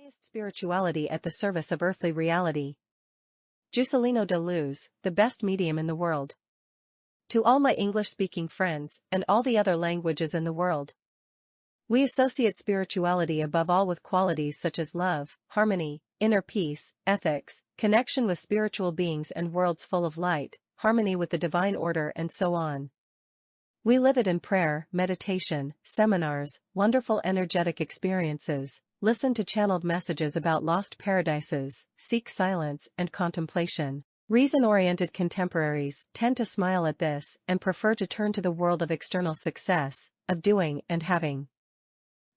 highest spirituality at the service of earthly reality. Jucelino Luz, the best medium in the world. To all my English-speaking friends, and all the other languages in the world. We associate spirituality above all with qualities such as love, harmony, inner peace, ethics, connection with spiritual beings and worlds full of light, harmony with the divine order and so on. We live it in prayer, meditation, seminars, wonderful energetic experiences, listen to channeled messages about lost paradises, seek silence and contemplation. Reason-oriented contemporaries tend to smile at this and prefer to turn to the world of external success, of doing and having.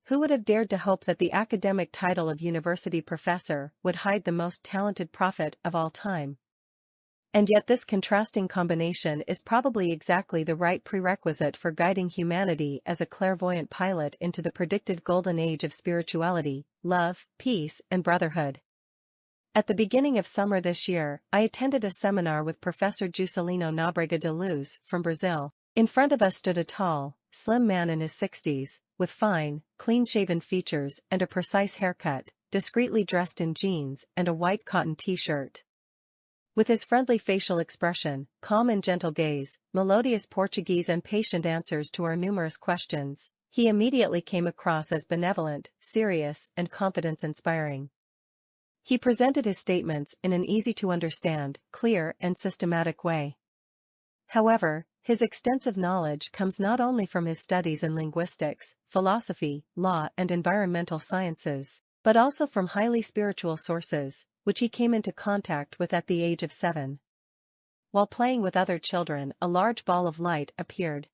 Who would have dared to hope that the academic title of university professor would hide the most talented prophet of all time? And yet this contrasting combination is probably exactly the right prerequisite for guiding humanity as a clairvoyant pilot into the predicted golden age of spirituality, love, peace, and brotherhood. At the beginning of summer this year, I attended a seminar with Professor Jucelino Luz from Brazil. In front of us stood a tall, slim man in his 60s, with fine, clean-shaven features and a precise haircut, discreetly dressed in jeans and a white cotton t-shirt. With his friendly facial expression, calm and gentle gaze, melodious Portuguese and patient answers to our numerous questions, he immediately came across as benevolent, serious, and confidence-inspiring. He presented his statements in an easy-to-understand, clear, and systematic way. However, his extensive knowledge comes not only from his studies in linguistics, philosophy, law, and environmental sciences, but also from highly spiritual sources, which he came into contact with at the age of 7. While playing with other children, a large ball of light appeared.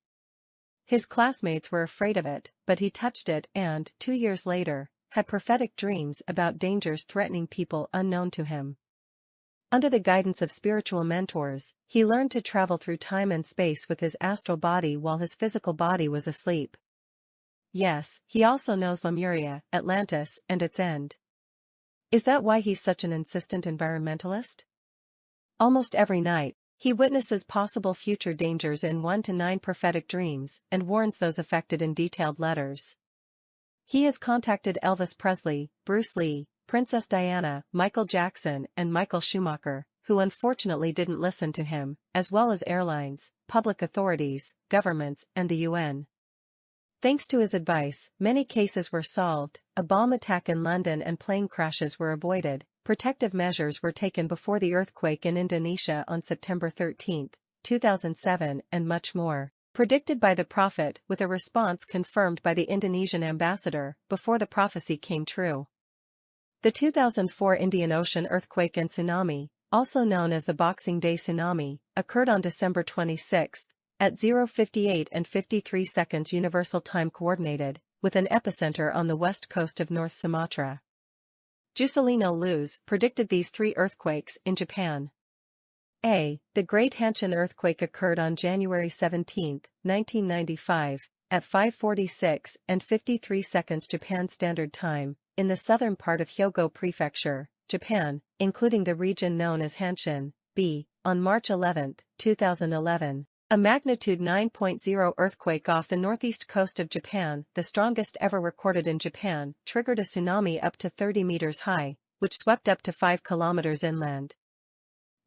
His classmates were afraid of it, but he touched it and, 2 years later, had prophetic dreams about dangers threatening people unknown to him. Under the guidance of spiritual mentors, he learned to travel through time and space with his astral body while his physical body was asleep. Yes, he also knows Lemuria, Atlantis, and its end. Is that why he's such an insistent environmentalist? Almost every night, he witnesses possible future dangers in 1 to 9 prophetic dreams and warns those affected in detailed letters. He has contacted Elvis Presley, Bruce Lee, Princess Diana, Michael Jackson, and Michael Schumacher, who unfortunately didn't listen to him, as well as airlines, public authorities, governments, and the UN. Thanks to his advice, many cases were solved, a bomb attack in London and plane crashes were avoided, protective measures were taken before the earthquake in Indonesia on September 13, 2007, and much more. Predicted by the prophet with a response confirmed by the Indonesian ambassador before the prophecy came true. The 2004 Indian Ocean earthquake and tsunami, also known as the Boxing Day tsunami, occurred on December 26 at 0:58 and 53 seconds Universal Time Coordinated, with an epicenter on the west coast of North Sumatra. Jucelino Luz predicted these 3 earthquakes in Japan. A. The Great Hanshin earthquake occurred on January 17, 1995, at 5:46 and 53 seconds Japan Standard Time, in the southern part of Hyogo Prefecture, Japan, including the region known as Hanshin. B. On March 11, 2011, a magnitude 9.0 earthquake off the northeast coast of Japan, the strongest ever recorded in Japan, triggered a tsunami up to 30 meters high, which swept up to 5 kilometers inland.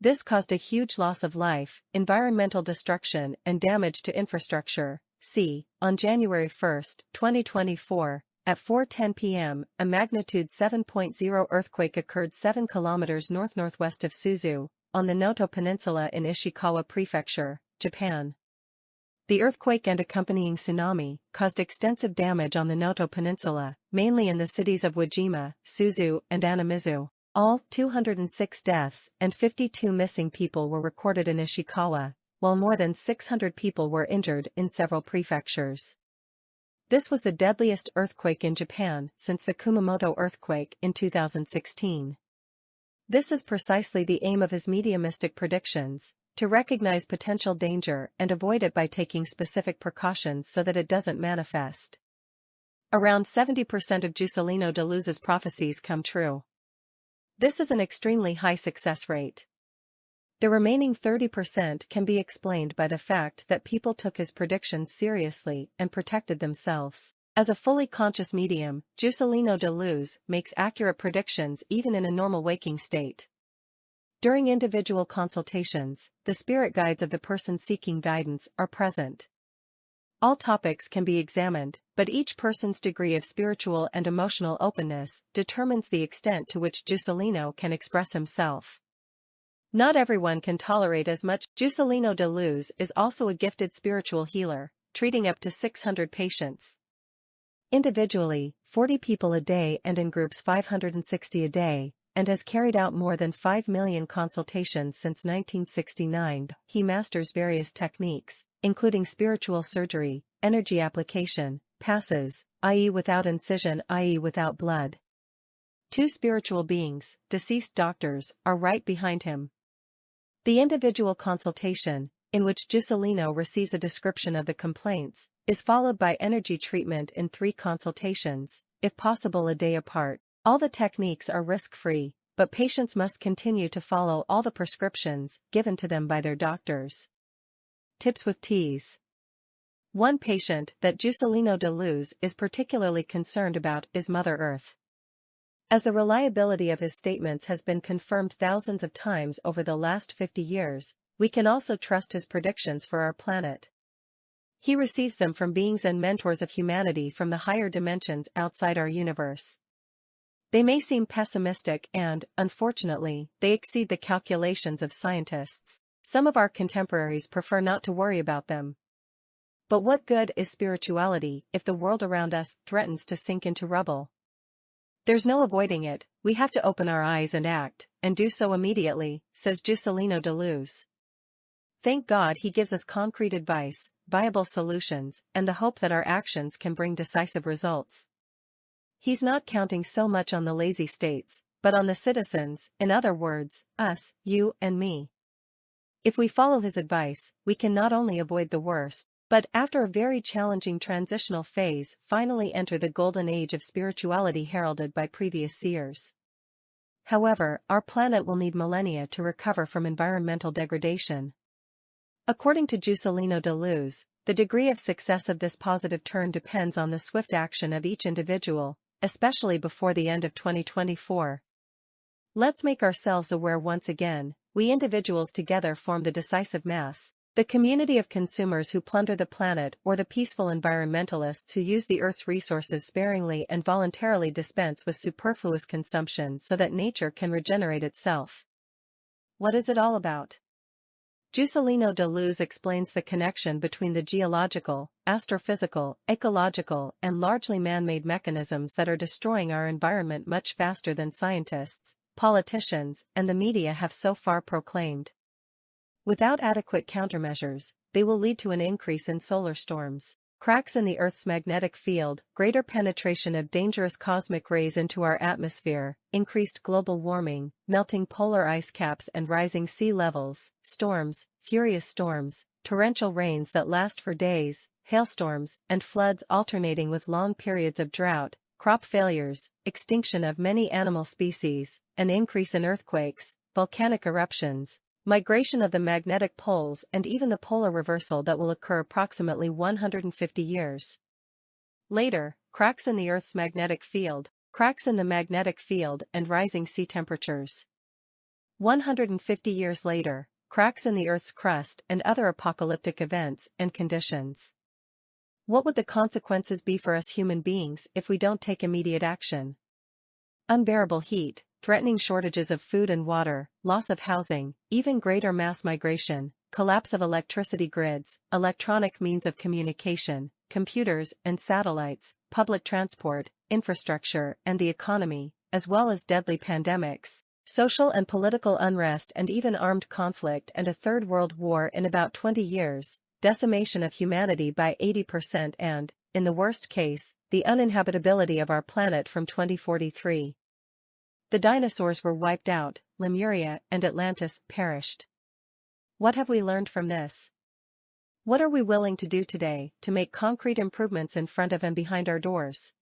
This caused a huge loss of life, environmental destruction, and damage to infrastructure. C. On January 1, 2024, at 4:10 p.m., a magnitude 7.0 earthquake occurred 7 kilometers north-northwest of Suzu, on the Noto Peninsula in Ishikawa Prefecture, Japan. The earthquake and accompanying tsunami caused extensive damage on the Noto Peninsula, mainly in the cities of Wajima, Suzu, and Anamizu. All 206 deaths and 52 missing people were recorded in Ishikawa, while more than 600 people were injured in several prefectures. This was the deadliest earthquake in Japan since the Kumamoto earthquake in 2016. This is precisely the aim of his mediumistic predictions, to recognize potential danger and avoid it by taking specific precautions so that it doesn't manifest. Around 70% of Jucelino Luz's prophecies come true. This is an extremely high success rate. The remaining 30% can be explained by the fact that people took his predictions seriously and protected themselves. As a fully conscious medium, Jucelino Luz makes accurate predictions even in a normal waking state. During individual consultations, the spirit guides of the person seeking guidance are present. All topics can be examined, but each person's degree of spiritual and emotional openness determines the extent to which Jucelino can express himself. Not everyone can tolerate as much. Jucelino Luz is also a gifted spiritual healer, treating up to 600 patients. Individually, 40 people a day and in groups 560 a day, and has carried out more than 5 million consultations since 1969. He masters various techniques, including spiritual surgery, energy application, passes, i.e. without incision, i.e. without blood. Two spiritual beings, deceased doctors, are right behind him. The individual consultation, in which Jucelino receives a description of the complaints, is followed by energy treatment in 3 consultations, if possible a day apart. All the techniques are risk-free, but patients must continue to follow all the prescriptions given to them by their doctors. Tips with tease. One patient that Jucelino Luz is particularly concerned about is Mother Earth. As the reliability of his statements has been confirmed thousands of times over the last 50 years, we can also trust his predictions for our planet. He receives them from beings and mentors of humanity from the higher dimensions outside our universe. They may seem pessimistic and, unfortunately, they exceed the calculations of scientists. Some of our contemporaries prefer not to worry about them. But what good is spirituality if the world around us threatens to sink into rubble? There's no avoiding it, we have to open our eyes and act, and do so immediately, says Jucelino Luz. Thank God he gives us concrete advice, viable solutions, and the hope that our actions can bring decisive results. He's not counting so much on the lazy states, but on the citizens, in other words, us, you and me. If we follow his advice, we can not only avoid the worst, but after a very challenging transitional phase, finally enter the golden age of spirituality heralded by previous seers. However, our planet will need millennia to recover from environmental degradation. According to Jucelino Luz, the degree of success of this positive turn depends on the swift action of each individual, especially before the end of 2024. Let's make ourselves aware once again, we individuals together form the decisive mass, the community of consumers who plunder the planet or the peaceful environmentalists who use the Earth's resources sparingly and voluntarily dispense with superfluous consumption so that nature can regenerate itself. What is it all about? Jucelino Luz explains the connection between the geological, astrophysical, ecological, and largely man-made mechanisms that are destroying our environment much faster than scientists, politicians, and the media have so far proclaimed. Without adequate countermeasures, they will lead to an increase in solar storms, cracks in the Earth's magnetic field, greater penetration of dangerous cosmic rays into our atmosphere, increased global warming, melting polar ice caps and rising sea levels, storms, furious storms, torrential rains that last for days, hailstorms, and floods alternating with long periods of drought, crop failures, extinction of many animal species, an increase in earthquakes, volcanic eruptions, migration of the magnetic poles and even the polar reversal that will occur approximately 150 years later, cracks in the Earth's magnetic field, cracks in the magnetic field and rising sea temperatures. 150 years later, cracks in the Earth's crust and other apocalyptic events and conditions. What would the consequences be for us human beings if we don't take immediate action? Unbearable heat, threatening shortages of food and water, loss of housing, even greater mass migration, collapse of electricity grids, electronic means of communication, computers and satellites, public transport, infrastructure and the economy, as well as deadly pandemics, social and political unrest and even armed conflict and a third world war in about 20 years, decimation of humanity by 80% and, in the worst case, the uninhabitability of our planet from 2043. The dinosaurs were wiped out, Lemuria and Atlantis perished. What have we learned from this? What are we willing to do today to make concrete improvements in front of and behind our doors?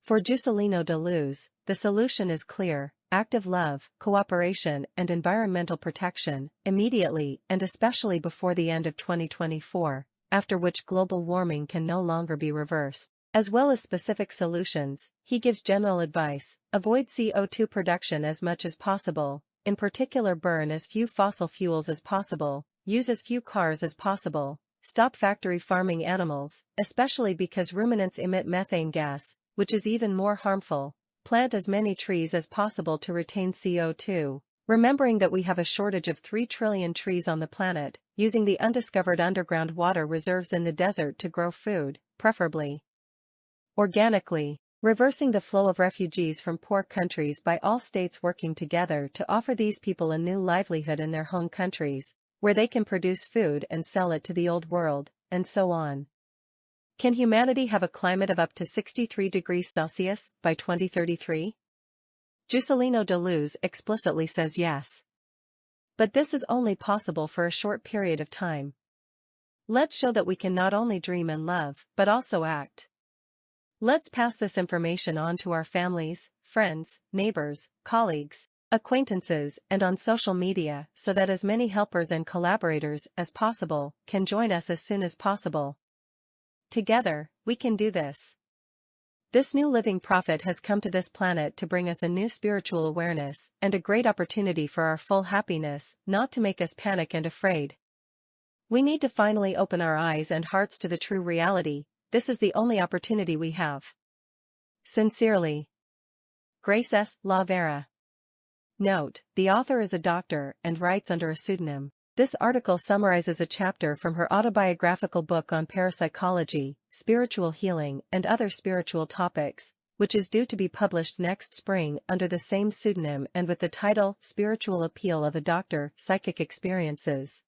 For Jucelino Luz, the solution is clear: active love, cooperation and environmental protection, immediately and especially before the end of 2024, after which global warming can no longer be reversed. As well as specific solutions, he gives general advice: avoid CO2 production as much as possible, in particular burn as few fossil fuels as possible, use as few cars as possible, stop factory farming animals, especially because ruminants emit methane gas, which is even more harmful, plant as many trees as possible to retain CO2, remembering that we have a shortage of 3 trillion trees on the planet, using the undiscovered underground water reserves in the desert to grow food, preferably organically, reversing the flow of refugees from poor countries by all states working together to offer these people a new livelihood in their home countries, where they can produce food and sell it to the old world, and so on. Can humanity have a climate of up to 63 degrees Celsius by 2033? Jucelino Luz explicitly says yes. But this is only possible for a short period of time. Let's show that we can not only dream and love, but also act. Let's pass this information on to our families, friends, neighbors, colleagues, acquaintances, and on social media so that as many helpers and collaborators as possible can join us as soon as possible. Together, we can do this. This new living prophet has come to this planet to bring us a new spiritual awareness and a great opportunity for our full happiness, not to make us panic and afraid. We need to finally open our eyes and hearts to the true reality. This is the only opportunity we have. Sincerely, Grace S. La Vera. Note: the author is a doctor and writes under a pseudonym. This article summarizes a chapter from her autobiographical book on parapsychology, spiritual healing, and other spiritual topics, which is due to be published next spring under the same pseudonym and with the title Spiritual Appeal of a Doctor, Psychic Experiences.